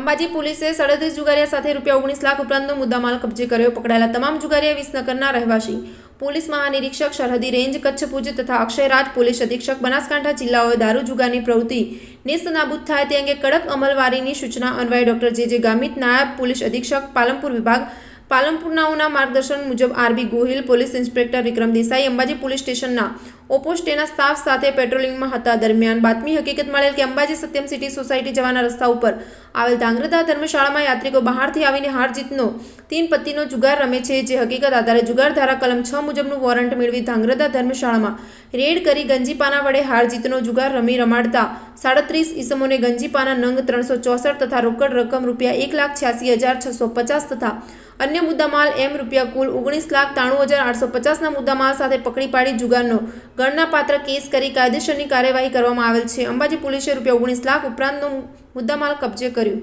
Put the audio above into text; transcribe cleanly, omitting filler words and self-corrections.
અંબાજી પોલીસે 37 જુગારિયા સાથે ₹19 લાખ ઉપરાંતનો મુદ્દામાલ કબજે કર્યો. પકડાયેલા તમામ જુગારિયા વિસનગરના રહેવાસી. પોલીસ મહાનિરીક્ષક સરહદી રેન્જ કચ્છ ભુજ તથા અક્ષયરાજ પોલીસ અધિક્ષક બનાસકાંઠા જિલ્લાઓએ દારૂ જુગારની પ્રવૃત્તિ નેસ્તનાબૂદ થાય તે અંગે કડક અમલવારીની સૂચના અન્વયે ડોક્ટર જે ગામિત નાયબ પોલીસ અધિક્ષક પાલનપુર વિભાગ પાલનપુરનાઓના માર્ગદર્શન મુજબ આરબી ગોહિલ પોલીસ ઇન્સ્પેક્ટર વિક્રમ દેસાઈ અંબાજી પોલીસ સ્ટેશનના ઓપોસ્ટેના સ્ટાફ સાથે પેટ્રોલિંગમાં હતા. દરમિયાન બાતમી હકીકત મળેલ કે અંબાજી સત્યમ સિટી સોસાયટી જવાના રસ્તા ઉપર આવેલ ધાંગ્રધા ધર્મશાળામાં યાત્રિકો બહારથી આવીને હાર જીતનો 3 પત્તીનો જુગાર રમે છે. જે હકીકત આધારે જુગાર ધારા કલમ 6 મુજબનું વોરંટ મેળવી ધાંગ્રધા ધર્મશાળામાં રેડ કરી ગંજીપાના વડે હાર જીતનો જુગાર રમાડતા 37 ઈસમોને ગંજીપાના નંગ 364 તથા રોકડ રકમ ₹1,86,650 તથા અન્ય મુદ્દામાલ રૂપિયા કુલ 19,93,850ના મુદ્દામાલ સાથે પકડી પાડી જુગારનો ગણનાપાત્ર કેસ કરી કાયદેસરની કાર્યવાહી કરવામાં આવેલ છે. અંબાજી પોલીસે ₹19 લાખ ઉપરાંતનો મુદ્દામાલ કબજે કર્યો.